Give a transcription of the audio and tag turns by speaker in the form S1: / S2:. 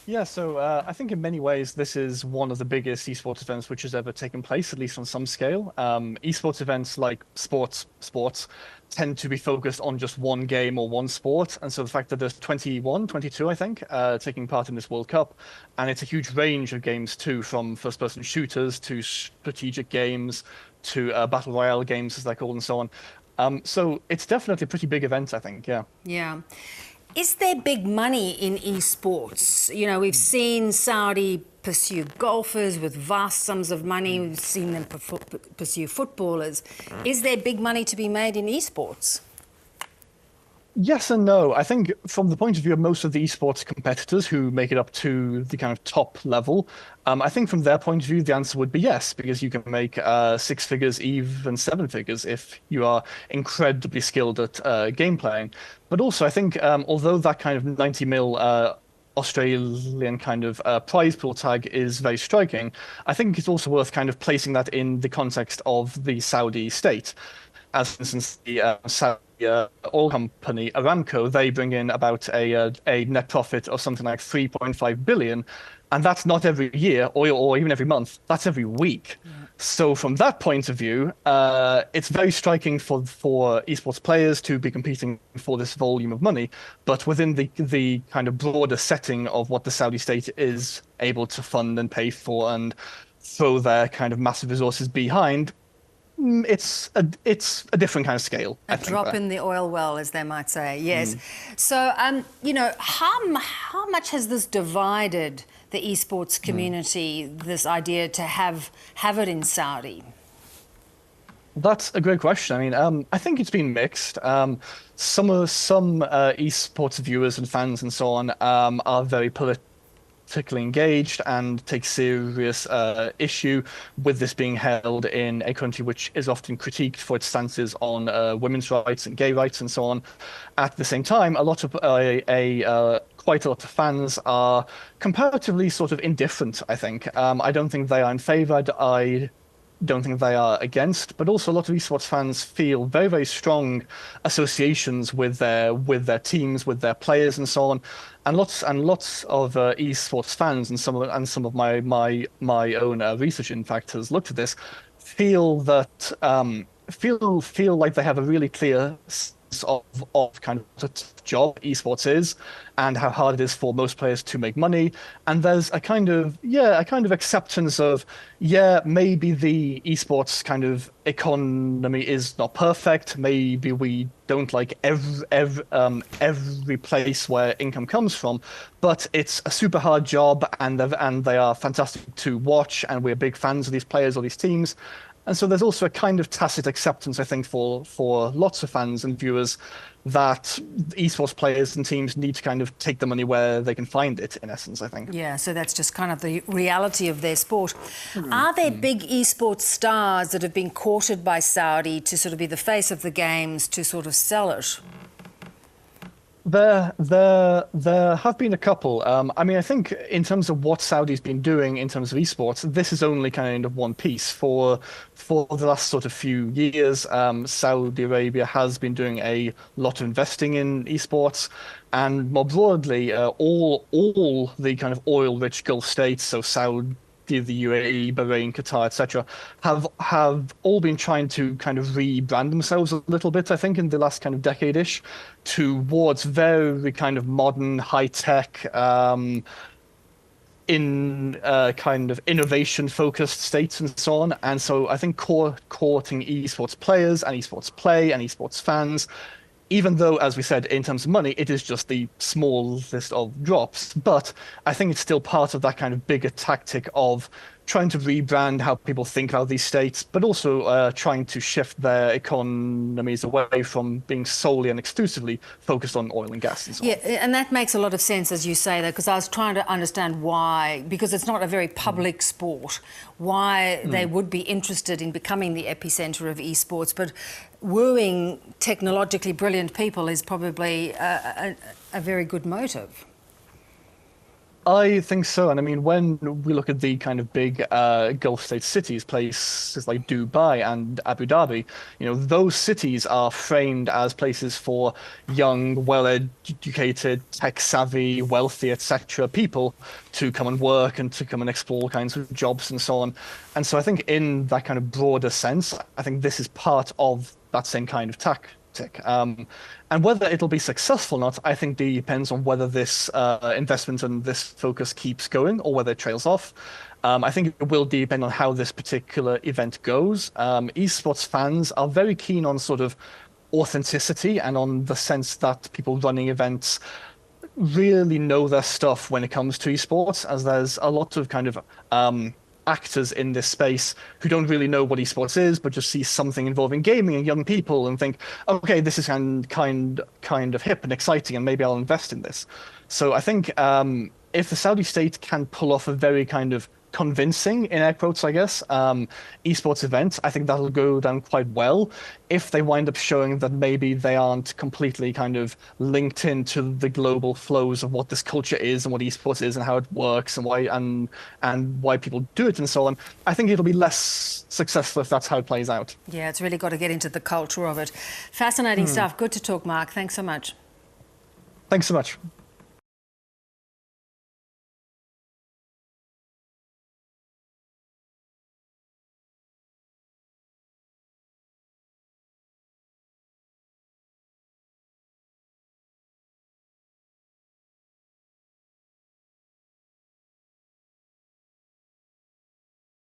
S1: Yeah, so I think in many ways this is one of the biggest esports events which has ever taken place, at least on some scale. Esports events like sports tend to be focused on just one game or one sport, and so the fact that there's 21, 22, I think, taking part in this World Cup, and it's a huge range of games too, from first-person shooters to strategic games to battle royale games, as they're called, and so on. So it's definitely a pretty big event, I think. Yeah.
S2: Yeah. Is there big money in esports? You know, we've seen Saudi pursue golfers with vast sums of money. We've seen them pursue footballers. Is there big money to be made in esports?
S1: Yes and no. I think from the point of view of most of the esports competitors who make it up to the kind of top level, I think from their point of view, the answer would be yes, because you can make six figures, even seven figures, if you are incredibly skilled at game playing. But also, I think although that kind of 90 mil Australian kind of prize pool tag is very striking, I think it's also worth kind of placing that in the context of the Saudi state. As for instance, the Saudi oil company Aramco, they bring in about a net profit of something like 3.5 billion, and that's not every year or even every month. That's every week. Yeah. So from that point of view, it's very striking for esports players to be competing for this volume of money, but within the kind of broader setting of what the Saudi state is able to fund and pay for and throw their kind of massive resources behind. It's a different kind of scale.
S2: A drop in the oil well, as they might say. Yes. So, you know, how much has this divided the esports community? This idea to have it in Saudi.
S1: That's a great question. I mean, I think it's been mixed. Some esports viewers and fans and so on are very politically engaged and take serious issue with this being held in a country which is often critiqued for its stances on women's rights and gay rights and so on. At the same time, a lot of quite a lot of fans are comparatively sort of indifferent, I think. I don't think they are in favor. I don't think they are against, but also a lot of esports fans feel very, very strong associations with their teams, with their players, and so on. And lots of esports fans and some of my own research, in fact, has looked at this, feel that feel like they have a really clear sense of kind of what a job esports is and how hard it is for most players to make money. And there's a kind of acceptance of, maybe the esports kind of economy is not perfect. Maybe we don't like every place where income comes from, but it's a super hard job and they are fantastic to watch, and we're big fans of these players or these teams. And so there's also a kind of tacit acceptance, I think, for lots of fans and viewers that esports players and teams need to kind of take the money where they can find it, in essence, I think.
S2: Yeah, so that's just kind of the reality of their sport. Are there big esports stars that have been courted by Saudi to sort of be the face of the games, to sort of sell it?
S1: There have been a couple. I mean, I think in terms of what Saudi's been doing in terms of esports, this is only kind of one piece. For the last sort of few years, Saudi Arabia has been doing a lot of investing in esports, and more broadly, all the kind of oil-rich Gulf states, so Saudi, the UAE, Bahrain, Qatar, etc., have all been trying to kind of rebrand themselves a little bit, I think, in the last kind of decade-ish, towards very kind of modern, high-tech, kind of innovation-focused states and so on. And so I think courting esports players and esports play and esports fans, even though, as we said, in terms of money, it is just the smallest of drops, but I think it's still part of that kind of bigger tactic of trying to rebrand how people think about these states, but also trying to shift their economies away from being solely and exclusively focused on oil and gas and so on.
S2: Yeah, and that makes a lot of sense, as you say that, because I was trying to understand why, because it's not a very public sport, why they would be interested in becoming the epicentre of esports, but wooing technologically brilliant people is probably a very good motive.
S1: I think so. And I mean, when we look at the kind of big Gulf state cities, places like Dubai and Abu Dhabi, those cities are framed as places for young, well-educated, tech-savvy, wealthy, etc. people to come and work and to come and explore kinds of jobs and so on. And so I think in that kind of broader sense, I think this is part of that same kind of tactic. And whether it'll be successful or not, I think depends on whether this investment and this focus keeps going or whether it trails off. I think it will depend on how this particular event goes. Esports fans are very keen on sort of authenticity and on the sense that people running events really know their stuff when it comes to esports, as there's a lot of kind of actors in this space who don't really know what esports is, but just see something involving gaming and young people and think, okay, this is kind of hip and exciting, and maybe I'll invest in this. So I think if the Saudi state can pull off a very kind of convincing, in air quotes, I guess, esports event, I think that'll go down quite well. If they wind up showing that maybe they aren't completely kind of linked into the global flows of what this culture is and what esports is and how it works and why people do it and so on, I think it'll be less successful if that's how it plays out.
S2: Yeah, it's really got to get into the culture of it. Fascinating stuff. Good to talk, Mark. Thanks so much.
S1: Thanks so much.